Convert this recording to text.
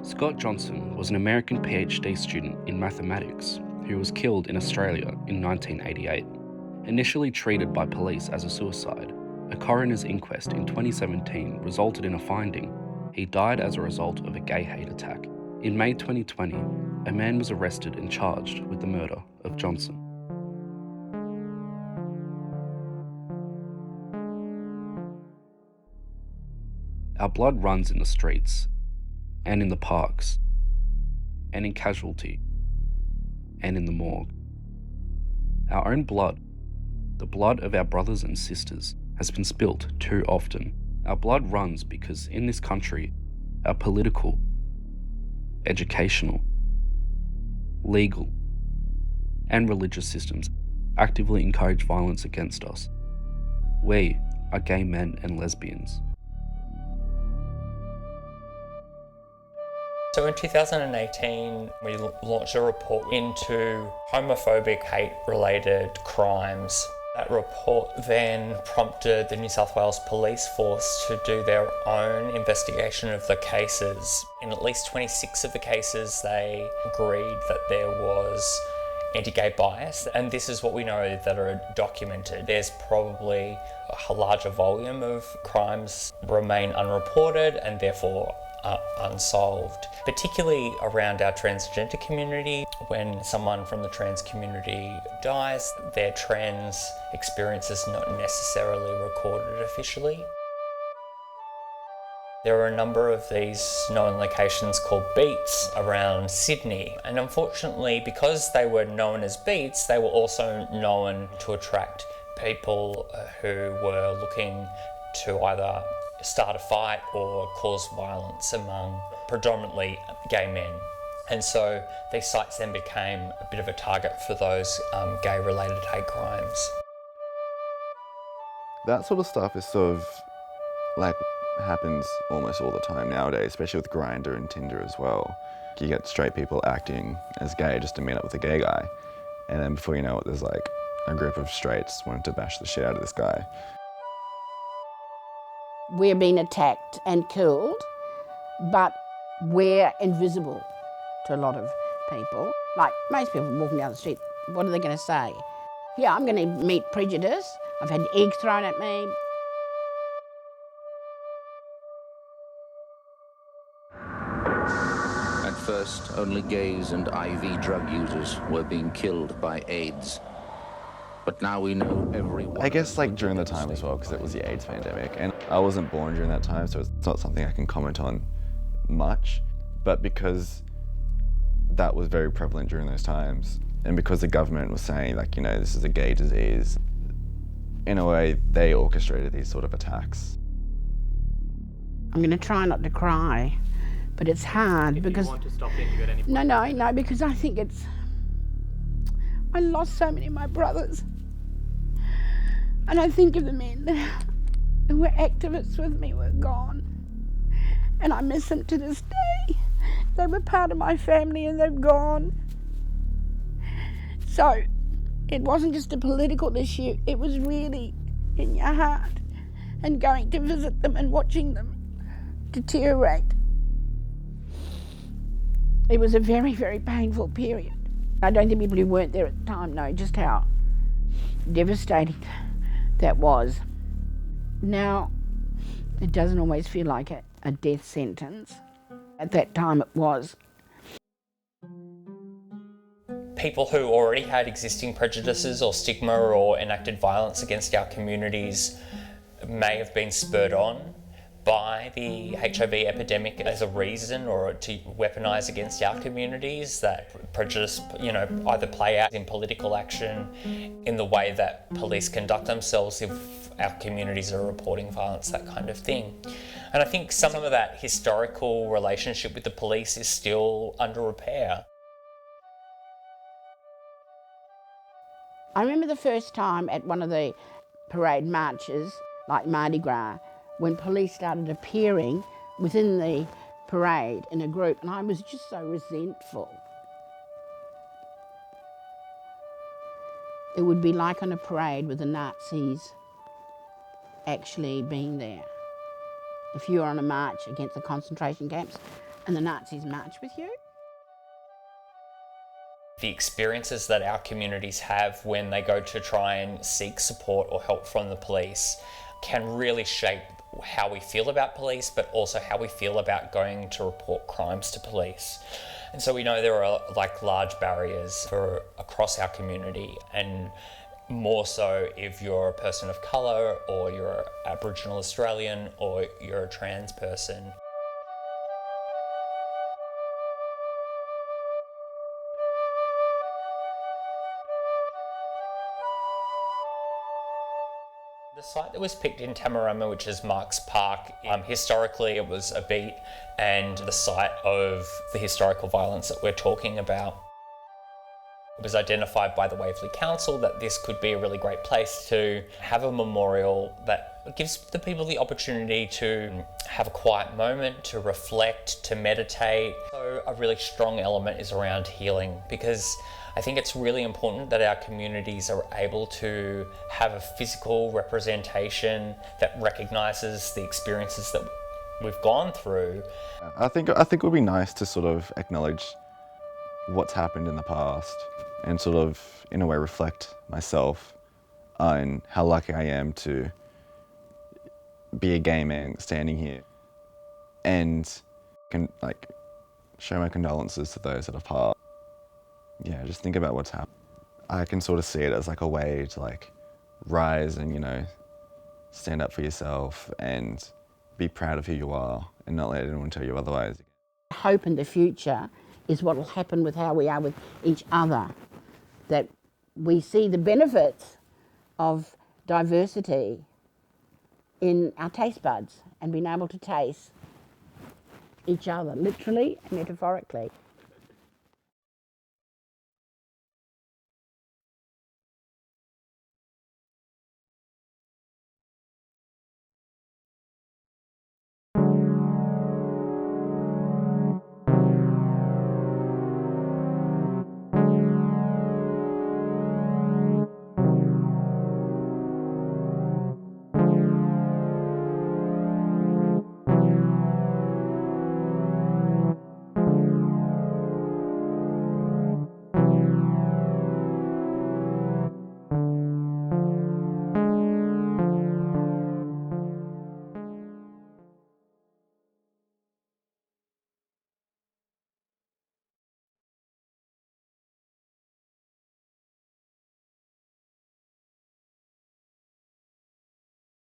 Scott Johnson was an American PhD student in mathematics who was killed in Australia in 1988. Initially treated by police as a suicide, a coroner's inquest in 2017 resulted in a finding he died as a result of a gay hate attack. In May 2020, a man was arrested and charged with the murder of Johnson. Our blood runs in the streets, and in the parks, and in casualty, and in the morgue. Our own blood, the blood of our brothers and sisters, has been spilt too often. Our blood runs because in this country, our political, educational, legal, and religious systems actively encourage violence against us. We are gay men and lesbians. So in 2018, we launched a report into homophobic hate-related crimes. That report then prompted the New South Wales Police Force to do their own investigation of the cases. In at least 26 of the cases, they agreed that there was anti-gay bias, and this is what we know that are documented. There's probably a larger volume of crimes remain unreported and therefore unsolved, particularly around our transgender community. When someone from the trans community dies, their trans experience is not necessarily recorded officially. There are a number of these known locations called beats around Sydney, and unfortunately, because they were known as beats, they were also known to attract people who were looking to either start a fight or cause violence among predominantly gay men. And so these sites then became a bit of a target for those gay-related hate crimes. That sort of stuff is sort of like happens almost all the time nowadays, especially with Grindr and Tinder as well. You get straight people acting as gay just to meet up with a gay guy, and then before you know it, there's like a group of straights wanting to bash the shit out of this guy. We're being attacked and killed, but we're invisible to a lot of people. Like most people walking down the street, what are they going to say? Yeah, I'm going to meet prejudice. I've had eggs thrown at me. At first, only gays and IV drug users were being killed by AIDS. But now we know everyone. I guess like during the time as well, because it was the AIDS pandemic, and I wasn't born during that time, so it's not something I can comment on much. But because that was very prevalent during those times, and because the government was saying like, you know, this is a gay disease, in a way they orchestrated these sort of attacks. I'm going to try not to cry, but it's hard because... If you want to stop it, you got any... No, because I think I lost so many of my brothers. And I think of the men who were activists with me were gone. And I miss them to this day. They were part of my family and they've gone. So it wasn't just a political issue, it was really in your heart. And going to visit them and watching them deteriorate. It was a very, very painful period. I don't think people who weren't there at the time know just how devastating that was. Now, it doesn't always feel like a death sentence. At that time it was. People who already had existing prejudices or stigma or enacted violence against our communities may have been spurred on by the HIV epidemic as a reason or to weaponise against our communities. That prejudice, you know, either play out in political action, in the way that police conduct themselves if our communities are reporting violence, that kind of thing. And I think some of that historical relationship with the police is still under repair. I remember the first time at one of the parade marches, like Mardi Gras, when police started appearing within the parade in a group, and I was just so resentful. It would be like on a parade with the Nazis actually being there. If you were on a march against the concentration camps, And the Nazis marched with you? The experiences that our communities have when they go to try and seek support or help from the police can really shape how we feel about police, but also how we feel about going to report crimes to police. And so we know there are like large barriers for across our community, and more so if you're a person of colour or you're Aboriginal Australian or you're a trans person. The site that was picked in Tamarama, which is Marks Park, historically it was a beat and the site of the historical violence that we're talking about. It was identified by the Waverley Council that this could be a really great place to have a memorial that gives the people the opportunity to have a quiet moment, to reflect, to meditate. So a really strong element is around healing, because I think it's really important that our communities are able to have a physical representation that recognises the experiences that we've gone through. I think it would be nice to sort of acknowledge what's happened in the past and sort of, in a way, reflect myself on how lucky I am to be a gay man standing here, and can like show my condolences to those that have passed. Yeah, just think about what's happened. I can sort of see it as like a way to like rise and, you know, stand up for yourself and be proud of who you are and not let anyone tell you otherwise. Hope in the future is what will happen with how we are with each other, that we see the benefits of diversity in our taste buds and being able to taste each other, literally and metaphorically.